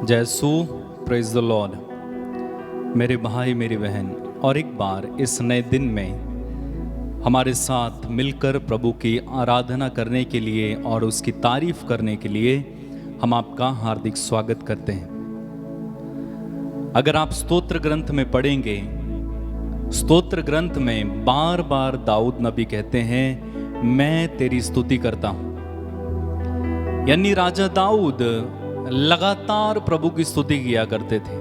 जयसु praise the Lord. मेरे भाई मेरी बहन, और एक बार इस नए दिन में हमारे साथ मिलकर प्रभु की आराधना करने के लिए और उसकी तारीफ करने के लिए हम आपका हार्दिक स्वागत करते हैं। अगर आप स्तोत्र ग्रंथ में पढ़ेंगे, स्तोत्र ग्रंथ में बार बार दाऊद नबी कहते हैं, मैं तेरी स्तुति करता हूं। यानी राजा दाऊद लगातार प्रभु की स्तुति किया करते थे।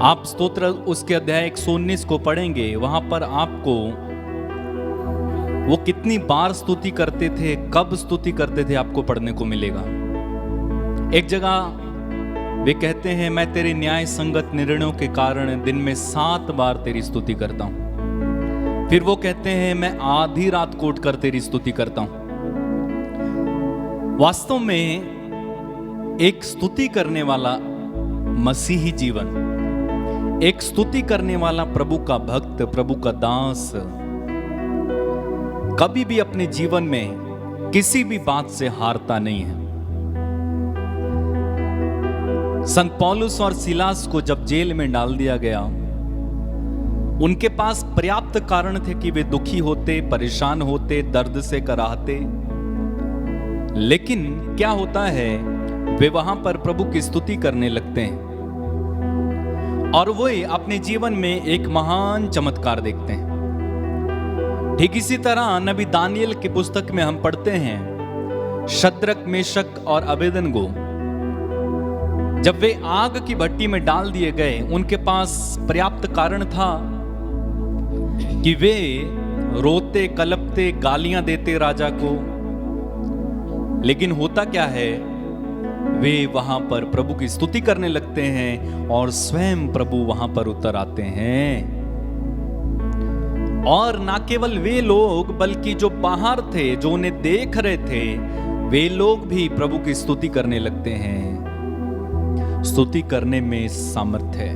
आप स्तोत्र उसके अध्याय 119 को पढ़ेंगे, वहां पर आपको वो कितनी बार स्तुति करते थे, कब स्तुति करते थे, आपको पढ़ने को मिलेगा। एक जगह वे कहते हैं, मैं तेरे न्याय संगत निर्णयों के कारण दिन में 7 बार तेरी स्तुति करता हूं। फिर वो कहते हैं, मैं आधी रात को उठकर तेरी स्तुति करता हूं। वास्तव में एक स्तुति करने वाला मसीही जीवन, एक स्तुति करने वाला प्रभु का भक्त, प्रभु का दास कभी भी अपने जीवन में किसी भी बात से हारता नहीं है। संत पौलुस और सिलास को जब जेल में डाल दिया गया, उनके पास पर्याप्त कारण थे कि वे दुखी होते, परेशान होते, दर्द से कराहते। लेकिन क्या होता है, वे वहां पर प्रभु की स्तुति करने लगते हैं और वे अपने जीवन में एक महान चमत्कार देखते हैं। ठीक इसी तरह नबी दानियल की पुस्तक में हम पढ़ते हैं, शद्रक, मेशक और अबेदनगो जब वे आग की भट्टी में डाल दिए गए, उनके पास पर्याप्त कारण था कि वे रोते, कलपते, गालियां देते राजा को। लेकिन होता क्या है, वे वहां पर प्रभु की स्तुति करने लगते हैं और स्वयं प्रभु वहां पर उतर आते हैं। और ना केवल वे लोग, बल्कि जो बाहर थे, जो उन्हें देख रहे थे, वे लोग भी प्रभु की स्तुति करने लगते हैं। स्तुति करने में सामर्थ्य है।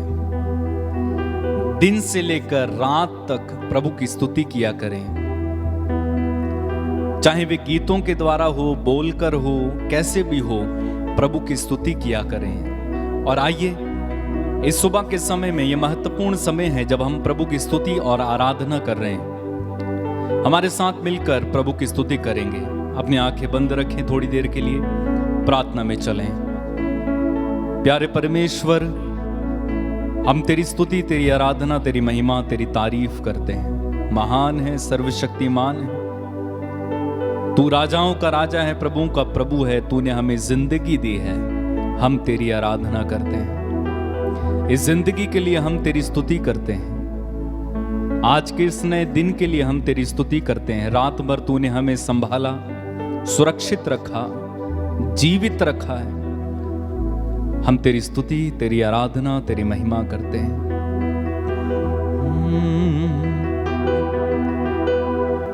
दिन से लेकर रात तक प्रभु की स्तुति किया करें, चाहे वे गीतों के द्वारा हो, बोलकर हो, कैसे भी हो, प्रभु की स्तुति किया करें। और आइए, इस सुबह के समय में, यह महत्वपूर्ण समय है जब हम प्रभु की स्तुति और आराधना कर रहे हैं। हमारे साथ मिलकर प्रभु की स्तुति करेंगे। अपनी आंखें बंद रखें, थोड़ी देर के लिए प्रार्थना में चलें। प्यारे परमेश्वर, हम तेरी स्तुति, तेरी आराधना, तेरी महिमा, तेरी तारीफ करते हैं। महान है, सर्वशक्तिमान है, तू राजाओं का राजा है, प्रभुओं का प्रभु है। तूने हमें जिंदगी दी है, हम तेरी आराधना करते हैं। इस जिंदगी के लिए हम तेरी स्तुति करते हैं। आज के इस नए दिन के लिए हम तेरी स्तुति करते हैं। रात भर तूने हमें संभाला, सुरक्षित रखा, जीवित रखा है। हम तेरी स्तुति, तेरी आराधना, तेरी महिमा करते हैं।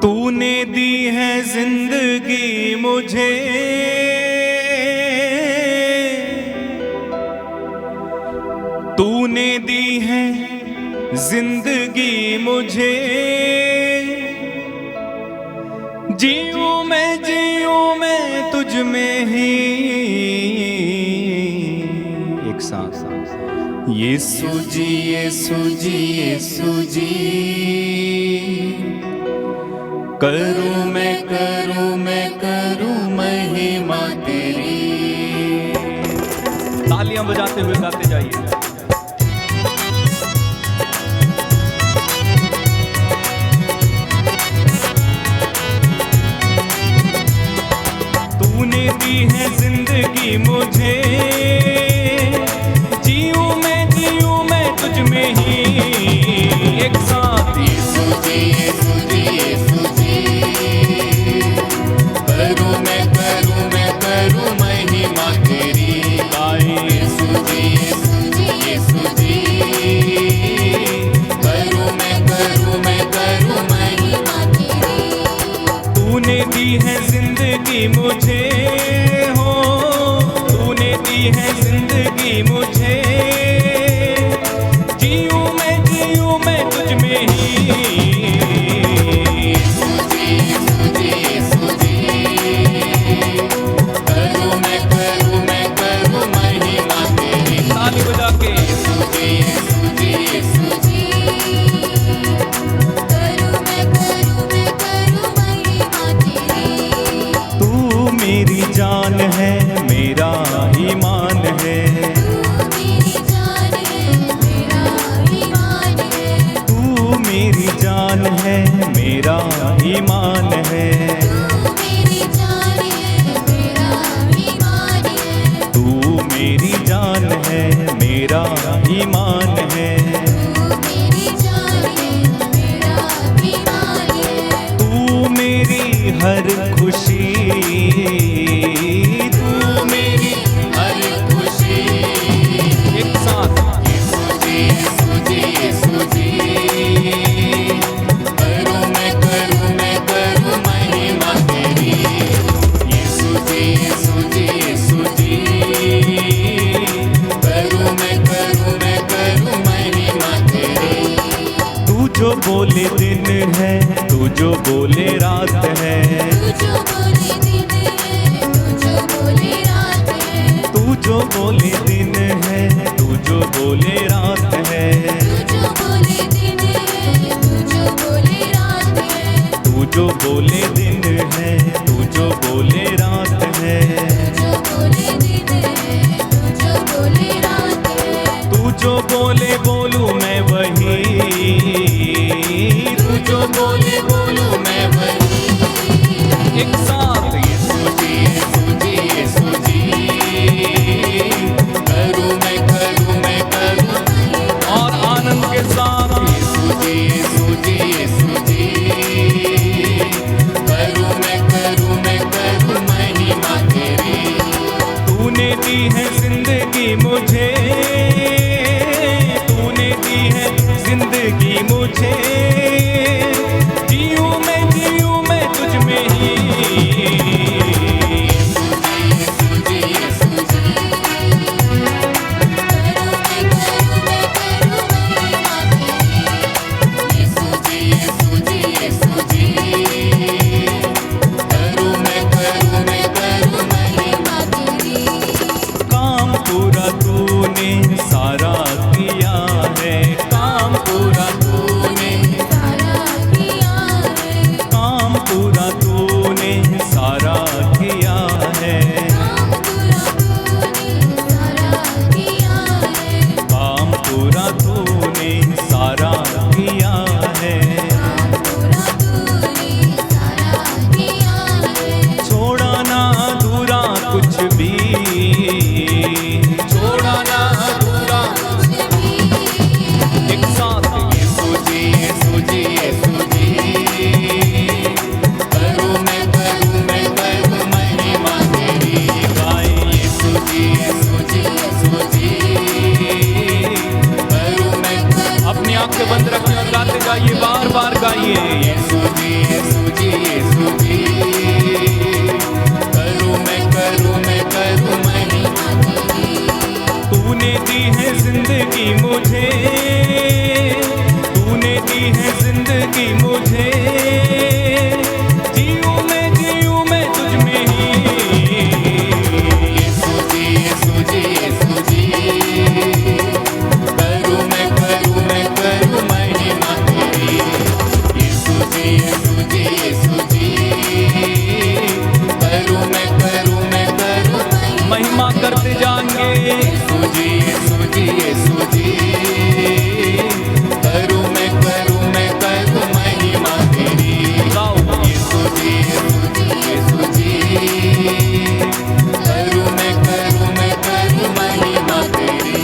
तूने दी है जिंदगी मुझे, तूने दी है जिंदगी मुझे। जीऊं मैं तुझ में ही। एक सांस, यीशु जी, यीशु जी, यीशु जी। करूं मैं करूं महिमा तेरी। तालियां बजाते हुए गाते जाइए। तूने दी है जिंदगी मुझे, जीऊं मैं तुझ में ही। एक साथ, यीशु जी, यीशु जी, यीशु जी। करूं महिमा तेरी। यीशु जी, यीशु जी, यीशु जी। करूं महिमा तेरी। तूने दी है जिंदगी मुझे, हो, तूने दी है जिंदगी मुझे। जीऊं मैं तुझ में ही। जो बोले दिन है, तू जो बोले रात है, तू जो बोले दिन है, तू जो बोले रात है, तू जो बोले दिन है, तू जो बोले रात है, तू जो बोले दिन है, तू जो बोले रात है, तू जो बोले बोलूं मैं वही, तू जो बोले बोलूं मैं वही। एक साथ यीशु जी, यीशु जी, यीशु जी, करूं मैं करूं, और आनंद के साथ यीशु जी, यीशु जी, यीशु जी, करूं मैं महिमा तेरी। तूने दी है जिंदगी मुझे, तूने दी है जिंदगी मुझे, जीऊं मैं तुझ में ही। यीशु जी, यीशु जी, करूं महिमा तेरी। यीशु जी, यीशु जी, यीशु जी, करूं महिमा तेरी। काम पूरा तूने सारा किया है, काम पूरा तूने, सारा किया है, काम पूरा तूने सारा किया है, काम पूरा तूने सारा किया है, काम पूरा तूने सारा किया है, काम पूरा तूने सारा किया है। छोड़ा ना अधूरा कुछ भी, छोड़ा ना अधूरा। एक साथ यीशु जी, यीशु जी, यीशु जी, करूं मैं महिमा तेरी। गाए यीशु जी, यीशु जी, यीशु जी, करूं मैं। अपनी आंखें बंद रखें और गाते जाइए, बार बार गाइए। यीशु जी, यीशु जी, यीशु जी, करूं मैं महिमा तेरी। तूने दी है जिंदगी मुझे, तूने दी है जिंदगी मुझे, जीऊं मैं तुझ में ही। यीशु जी, यीशु जी, यीशु जी, करूं मैं महिमा तेरी। यीशु जी, यीशु जी, यीशु जी, करूं मैं महिमा करते जाएंगे। यीशु जी, यीशु जी, यीशु जी, करूं मैं महिमा तेरी। गाओ यीशु जी, यीशु जी, यीशु जी, करूं मैं महिमा तेरी।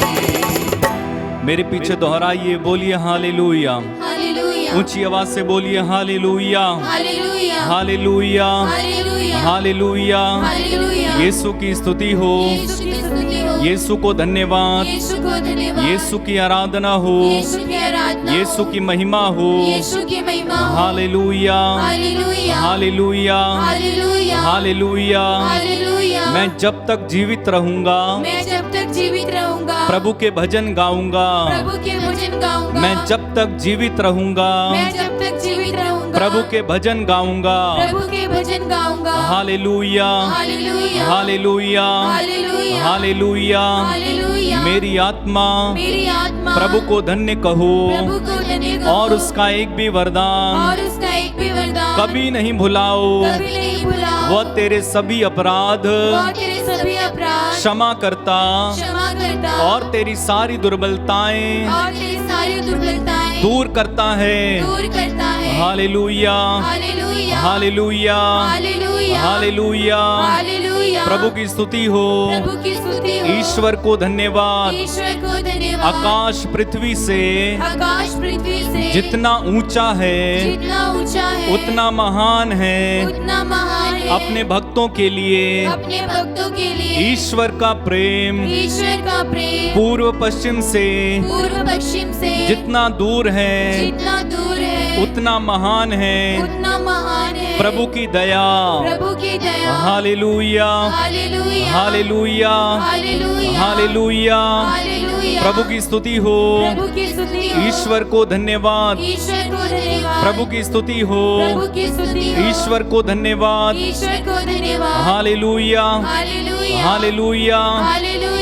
मेरे पीछे दोहराइए, बोलिए हालेलुया। हालेलुया, ऊंची आवाज से बोलिए hallelujah, hallelujah, hallelujah, hallelujah, hallelujah. Hallelujah. Yeshu की स्तुति हो, यीशु की स्तुति हो, यीशु को धन्यवाद, यीशु को धन्यवाद, यीशु की आराधना हो, यीशु की आराधना, यीशु की महिमा हो। यीशु की महिमा हो। Hallelujah, hallelujah, hallelujah, hallelujah, hallelujah. Hallelujah. मैं जब तक जीवित रहूंगा, मैं जब तक जीवित रहूंगा, प्रभु के भजन गाऊंगा। प्रभु के भजन गाऊंगा। मैं जब तक जीवित रहूंगा, मैं जब तक जीवित रहूंगा, प्रभु के भजन गाऊंगा। प्रभु के भजन गाऊंगा। Hallelujah, hallelujah, hallelujah, hallelujah, hallelujah. Hallelujah. मेरी आत्मा मेरी आत्मा प्रभु को धन्य कहो, प्रभु को धन्य कहो, और उसका एक भी वरदान और उसका एक भी वरदान कभी नहीं भुलाओ। कभी नहीं भुलाओ। वह तेरे सभी अपराध वह तेरे सभी अपराध क्षमा करता, क्षमा करता, और तेरी सारी दुर्बलताएं और तेरी सारी दुर्बलताएं दूर करता है। दूर करता है। Hallelujah, hallelujah, hallelujah, hallelujah, hallelujah. Hallelujah. प्रभु की स्तुति हो, प्रभु की स्तुति हो, ईश्वर को धन्यवाद। ईश्वर को धन्यवाद। आकाश पृथ्वी से आकाश पृथ्वी से जितना ऊंचा है, जितना ऊंचा है, उतना महान है। उतना महान है। अपने भक्तों के लिए अपने भक्तों के लिए ईश्वर का प्रेम ईश्वर का प्रेम पूर्व पश्चिम से पूर्व पश्चिम से जितना दूर है, जितना दूर है, उतना महान है। उतना महान है। प्रभु की दया, प्रभु की दया। Hallelujah, hallelujah, hallelujah, hallelujah, hallelujah. Hallelujah. प्रभु की स्तुति हो, प्रभु की स्तुति हो, ईश्वर को धन्यवाद। ईश्वर को धन्यवाद। प्रभु की स्तुति हो, प्रभु की स्तुति हो, ईश्वर को धन्यवाद। ईश्वर को धन्यवाद। Hallelujah, hallelujah, hallelujah. हालेलुया।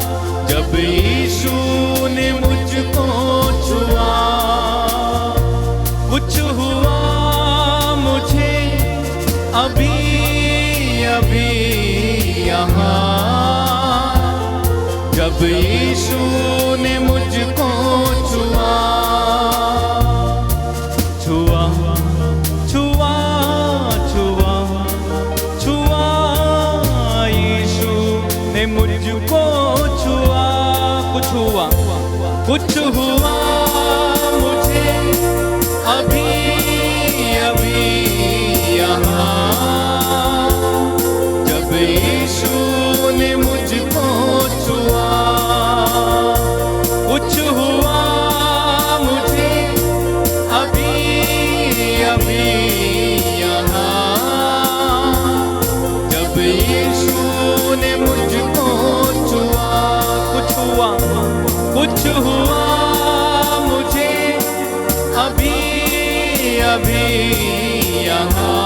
जब यीशु ने मुझको छुआ छुआ छुआ छुआ छुआ, यीशु ने मुझको छुआ। कुछ हुआ मुझे अभी अभी यहाँ, जब यीशु ने मुझको छुआ। कुछ हुआ मुझे अभी अभी यहाँ, जब यीशु ने मुझको छुआ। कुछ हुआ मुझे अभी अभी यहाँ,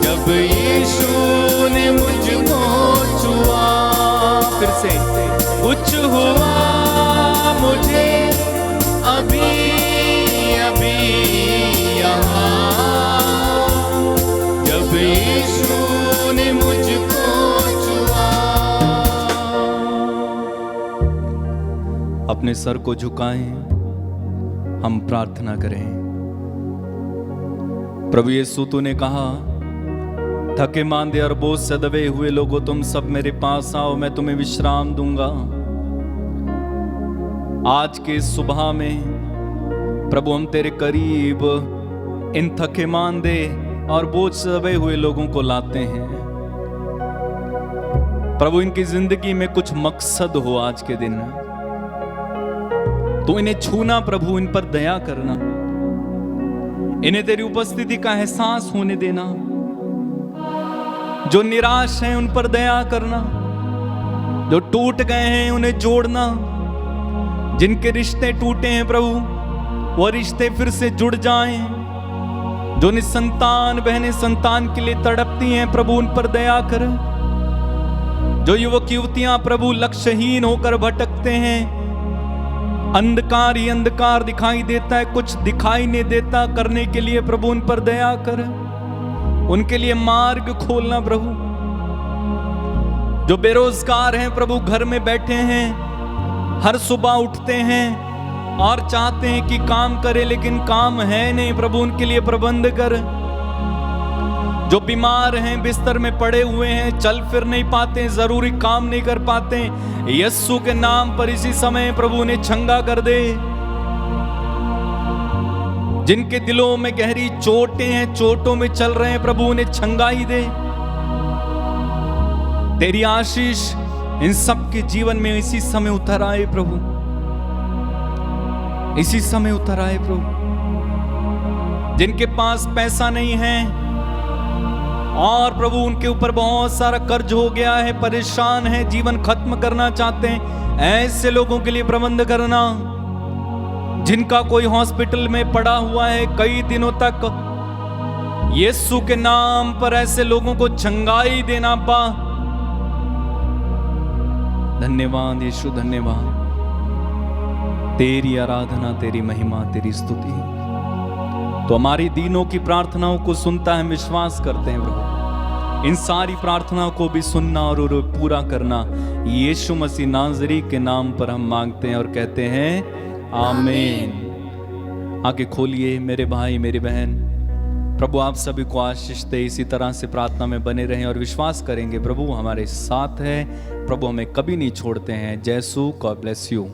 जब यीशु ने मुझको छुआ। फिर से कुछ हुआ मुझे अभी अभी यहाँ, जब यीशु ने मुझको छुआ। अपने सर को झुकाएं, हम प्रार्थना करें। प्रभु यीशु तूने कहा, थके मांदे और बोझ से दबे हुए लोगों तुम सब मेरे पास आओ, मैं तुम्हें विश्राम दूंगा। आज के सुबह में प्रभु हम तेरे करीब इन थके मांदे और बोझ से दबे हुए लोगों को लाते हैं। प्रभु इनकी जिंदगी में कुछ मकसद हो आज के दिन, तो इन्हें छूना प्रभु, इन पर दया करना, इन्हें तेरी उपस्थिति का एहसास होने देना। जो निराश हैं उन पर दया करना, जो टूट गए हैं उन्हें जोड़ना, जिनके रिश्ते टूटे हैं प्रभु वो रिश्ते फिर से जुड़ जाएं, जो निसंतान बहनें संतान के लिए तड़पती हैं प्रभु उन पर दया कर। जो युवक युवतियां प्रभु लक्ष्यहीन होकर भटकते हैं, अंधकार ही अंधकार दिखाई देता है, कुछ दिखाई नहीं देता करने के लिए प्रभु उन पर दया कर, उनके लिए मार्ग खोलना प्रभु। जो बेरोजगार हैं प्रभु, घर में बैठे हैं, हर सुबह उठते हैं और चाहते हैं कि काम करें लेकिन काम है नहीं प्रभु, उनके लिए प्रबंध कर। जो बीमार हैं, बिस्तर में पड़े हुए हैं, चल फिर नहीं पाते, जरूरी काम नहीं कर पाते, यीशु के नाम पर इसी समय प्रभु उन्हें चंगा कर दे। जिनके दिलों में गहरी चोटें हैं, चोटों में चल रहे हैं प्रभु उन्हें चंगाई दे। तेरी आशीष इन सब के जीवन में इसी समय उतर आए प्रभु, इसी समय उतर आए प्रभु। जिनके पास पैसा नहीं है और प्रभु उनके ऊपर बहुत सारा कर्ज हो गया है, परेशान है, जीवन खत्म करना चाहते हैं, ऐसे लोगों के लिए प्रबंध करना। जिनका कोई हॉस्पिटल में पड़ा हुआ है कई दिनों तक, यीशु के नाम पर ऐसे लोगों को चंगाई देना पा। धन्यवाद यीशु, धन्यवाद। तेरी आराधना, तेरी महिमा, तेरी स्तुति। तो हमारी दीनों की प्रार्थनाओं को सुनता है, विश्वास करते हैं प्रभु। इन सारी प्रार्थनाओं को भी सुनना और पूरा करना यीशु मसीह नाज़री के नाम पर हम मांगते हैं और कहते हैं आमीन। आगे खोलिए मेरे भाई मेरी बहन, प्रभु आप सभी को आशीष दे। इसी तरह से प्रार्थना में बने रहें और विश्वास करेंगे प्रभु हमारे साथ है, प्रभु हमें कभी नहीं छोड़ते हैं। जय यीशु, गॉड ब्लेस यू।